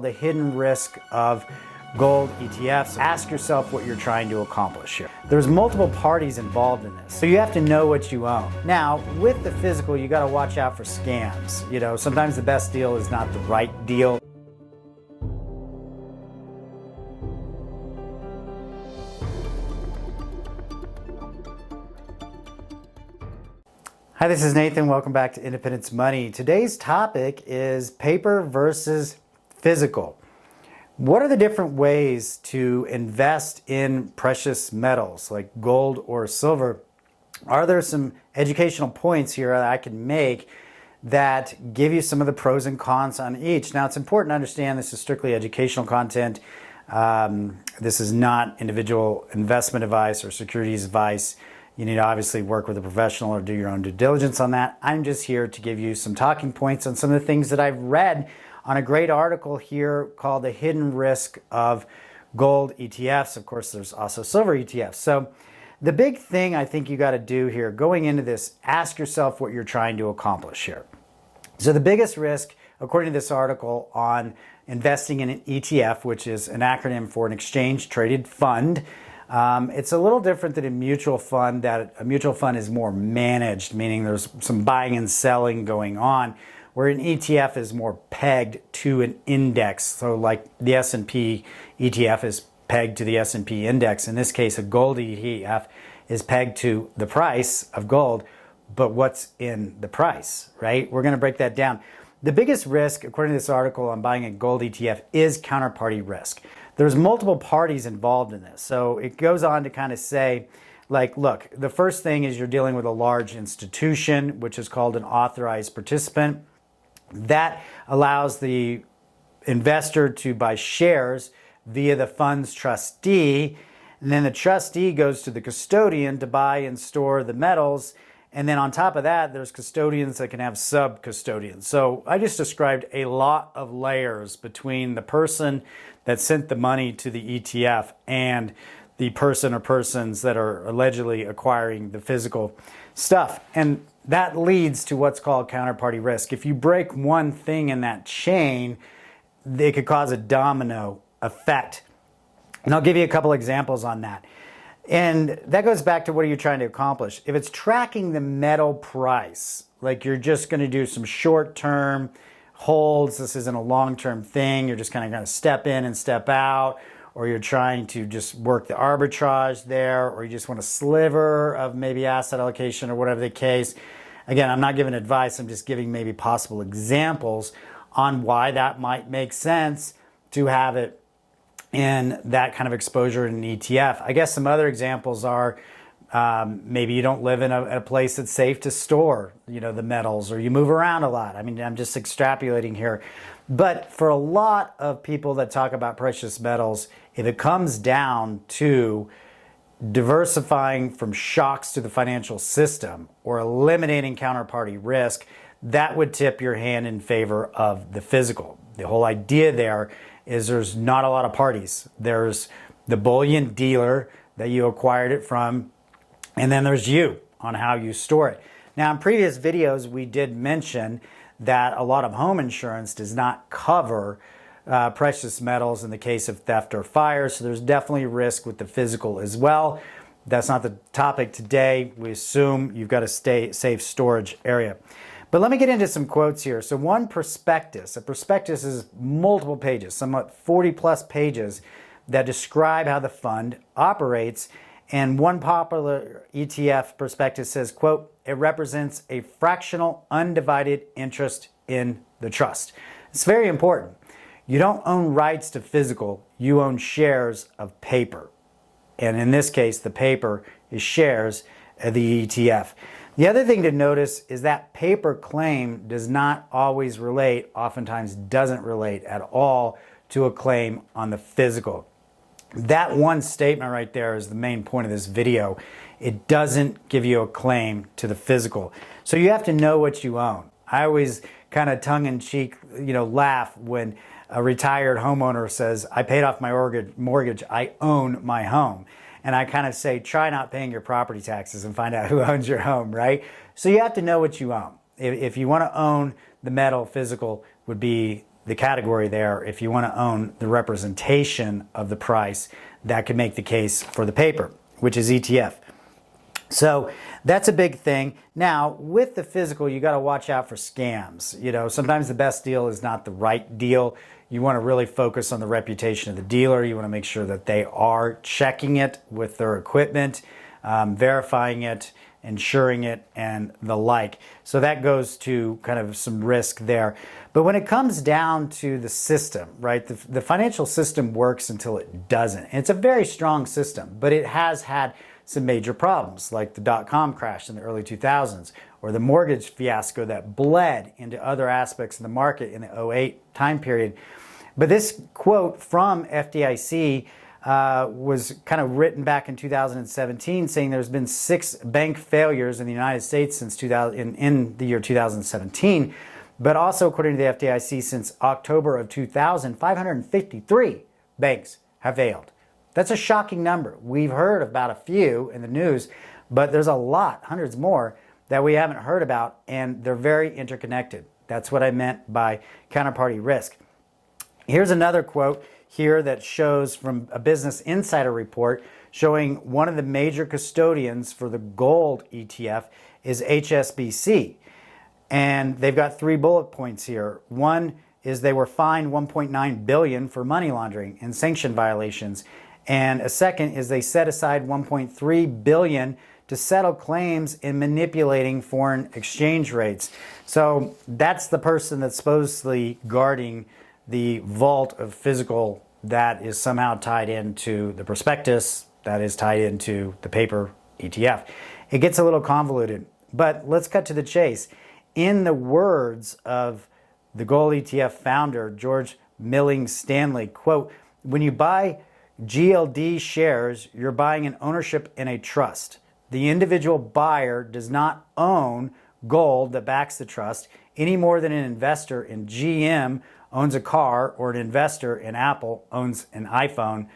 The hidden risk of gold ETFs. Ask yourself what you're trying to accomplish here. There's multiple parties involved in this, so you have to know what you own. Now, with the physical, you got to watch out for scams. Sometimes the best deal is not the right deal. Hi, this is Nathan. Welcome back to Independence Money. Today's topic is paper versus physical. What are the different ways to invest in precious metals like gold or silver? Are there some educational points here that I can make that give you some of the pros and cons on each? Now, it's important to understand this is strictly educational content. This is not individual investment advice or securities advice. You need to obviously work with a professional or do your own due diligence on that. I'm just here to give you some talking points on some of the things that I've read on a great article here called The Hidden Risk of Gold ETFs. Of course, there's also silver ETFs. So the big thing I think you got to do here going into this, ask yourself what you're trying to accomplish here. So the biggest risk, according to this article, on investing in an ETF, which is an acronym for an exchange traded fund, it's a little different than a mutual fund. That a mutual fund is more managed, meaning there's some buying and selling going on, where an ETF is more pegged to an index. So like the S&P ETF is pegged to the S&P index. In this case, a gold ETF is pegged to the price of gold, but what's in the price, right? We're going to break that down. The biggest risk, according to this article on buying a gold ETF, is counterparty risk. There's multiple parties involved in this. So it goes on to kind of say, like, look, the first thing is you're dealing with a large institution, which is called an authorized participant. That allows the investor to buy shares via the fund's trustee, and then the trustee goes to the custodian to buy and store the metals, and then on top of that, there's custodians that can have sub-custodians. So I just described a lot of layers between the person that sent the money to the ETF and the person or persons that are allegedly acquiring the physical stuff. And that leads to what's called counterparty risk. If you break one thing in that chain, it could cause a domino effect. And I'll give you a couple examples on that. And that goes back to what are you trying to accomplish? If it's tracking the metal price, like you're just going to do some short-term holds, this isn't a long-term thing, you're just kind of going to step in and step out, or you're trying to just work the arbitrage there, or you just want a sliver of maybe asset allocation or whatever the case. Again, I'm not giving advice, I'm just giving maybe possible examples on why that might make sense to have it in that kind of exposure in an ETF. I guess some other examples are maybe you don't live in a place that's safe to store, the metals, or you move around a lot. I mean, I'm just extrapolating here. But for a lot of people that talk about precious metals, if it comes down to diversifying from shocks to the financial system or eliminating counterparty risk, that would tip your hand in favor of the physical. The whole idea there is there's not a lot of parties. There's the bullion dealer that you acquired it from, and then there's you on how you store it. Now, in previous videos, we did mention that a lot of home insurance does not cover precious metals in the case of theft or fire, so there's definitely risk with the physical as well. That's not the topic today. We assume you've got a safe storage area. But let me get into some quotes here. So one prospectus. A prospectus is multiple pages, somewhat 40 plus pages that describe how the fund operates. And one popular ETF prospectus says, quote, "It represents a fractional undivided interest in the trust." It's very important. You don't own rights to physical, you own shares of paper. And in this case, the paper is shares of the ETF. The other thing to notice is that paper claim does not always relate, oftentimes doesn't relate at all to a claim on the physical. That one statement right there is the main point of this video. It doesn't give you a claim to the physical. So you have to know what you own. I always kind of tongue-in-cheek, laugh when a retired homeowner says, "I paid off my mortgage, I own my home." And I kind of say, try not paying your property taxes and find out who owns your home, right? So you have to know what you own. If you want to own the metal, physical would be the category there. If you want to own the representation of the price, that could make the case for the paper, which is ETF. So that's a big thing. Now, with the physical, you got to watch out for scams. You know, sometimes the best deal is not the right deal. You want to really focus on the reputation of the dealer. You want to make sure that they are checking it with their equipment, verifying it, insuring it, and the like. So that goes to kind of some risk there. But when it comes down to the system, right, the financial system works until it doesn't. And it's a very strong system, but it has had some major problems, like the dot-com crash in the early 2000s, or the mortgage fiasco that bled into other aspects of the market in the '08 time period. But this quote from FDIC was kind of written back in 2017, saying there's been 6 bank failures in the United States since in the year 2017, but also according to the FDIC, since October of 2000, 553 banks have failed. That's a shocking number. We've heard about a few in the news, but there's a lot, hundreds more, that we haven't heard about, and they're very interconnected. That's what I meant by counterparty risk. Here's another quote here that shows from a Business Insider report showing one of the major custodians for the gold ETF is HSBC. And they've got 3 bullet points here. One is they were fined $1.9 billion for money laundering and sanction violations. And a second is they set aside $1.3 billion to settle claims in manipulating foreign exchange rates. So that's the person that's supposedly guarding the vault of physical that is somehow tied into the prospectus, that is tied into the paper ETF. It gets a little convoluted, but let's cut to the chase. In the words of the gold ETF founder, George Milling Stanley, quote, "When you buy GLD shares, you're buying an ownership in a trust. The individual buyer does not own gold that backs the trust any more than an investor in GM owns a car or an investor in Apple owns an iPhone.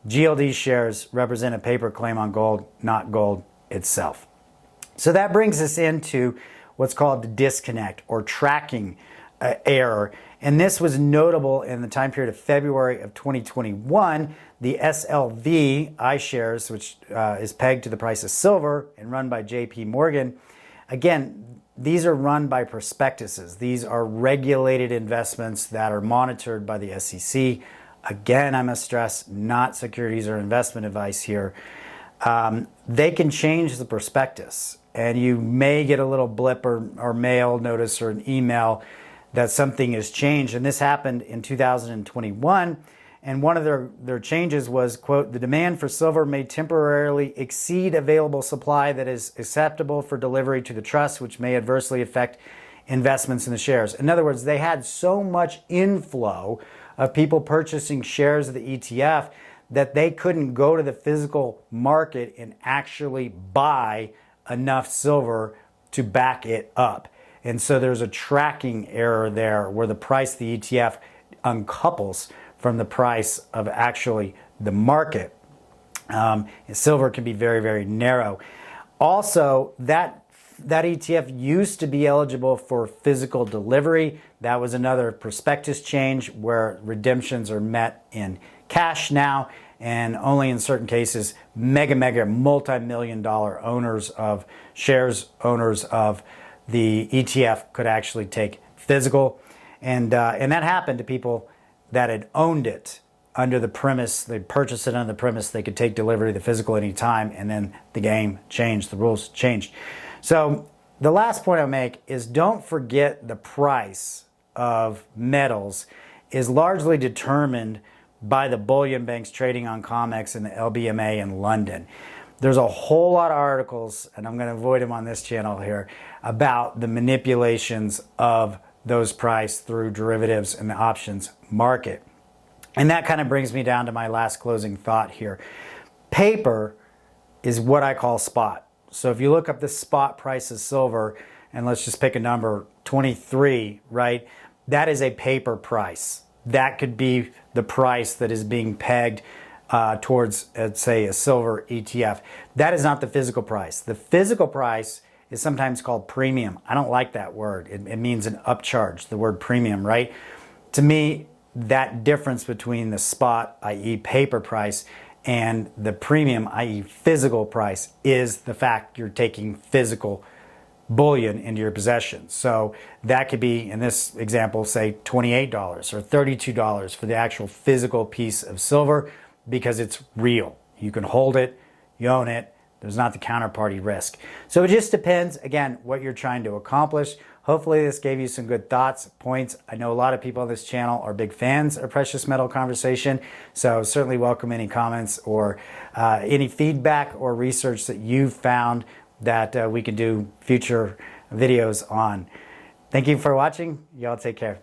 GLD shares represent a paper claim on gold, not gold itself." So that brings us into what's called the disconnect or tracking error. And this was notable in the time period of February of 2021. The SLV iShares, which is pegged to the price of silver and run by JP Morgan. Again, these are run by prospectuses. These are regulated investments that are monitored by the SEC. Again, I must stress, not securities or investment advice here. They can change the prospectus, and you may get a little blip or mail notice or an email that something has changed. And this happened in 2021. And one of their changes was, quote, "The demand for silver may temporarily exceed available supply that is acceptable for delivery to the trust, which may adversely affect investments in the shares." In other words, they had so much inflow of people purchasing shares of the ETF that they couldn't go to the physical market and actually buy enough silver to back it up. And so there's a tracking error there where the price of the ETF uncouples from the price of actually the market. Silver can be very, very narrow. Also, that ETF used to be eligible for physical delivery. That was another prospectus change where redemptions are met in cash now, and only in certain cases, mega multi-million dollar owners of shares, owners of the ETF could actually take physical. And that happened to people that had owned it under the premise, they purchased it under the premise they could take delivery of the physical any time, and then the game changed, the rules changed. So the last point I'll make is don't forget the price of metals is largely determined by the bullion banks trading on COMEX and the LBMA in London. There's a whole lot of articles, and I'm going to avoid them on this channel here, about the manipulations of those price through derivatives and the options market. And that kind of brings me down to my last closing thought here. Paper is what I call spot. So if you look up the spot price of silver, and let's just pick a number, 23, right? That is a paper price. That could be the price that is being pegged towards, say, a silver ETF. That is not the physical price. The physical price is sometimes called premium. I don't like that word. It means an upcharge, the word premium, right? To me, that difference between the spot, i.e. paper price, and the premium, i.e. physical price, is the fact you're taking physical bullion into your possession. So that could be, in this example, say $28 or $32 for the actual physical piece of silver because it's real. You can hold it, you own it, there's not the counterparty risk. So it just depends, again, what you're trying to accomplish. Hopefully this gave you some good thoughts, points. I know a lot of people on this channel are big fans of precious metal conversation, so certainly welcome any comments or any feedback or research that you've found that we can do future videos on. Thank you for watching. Y'all take care.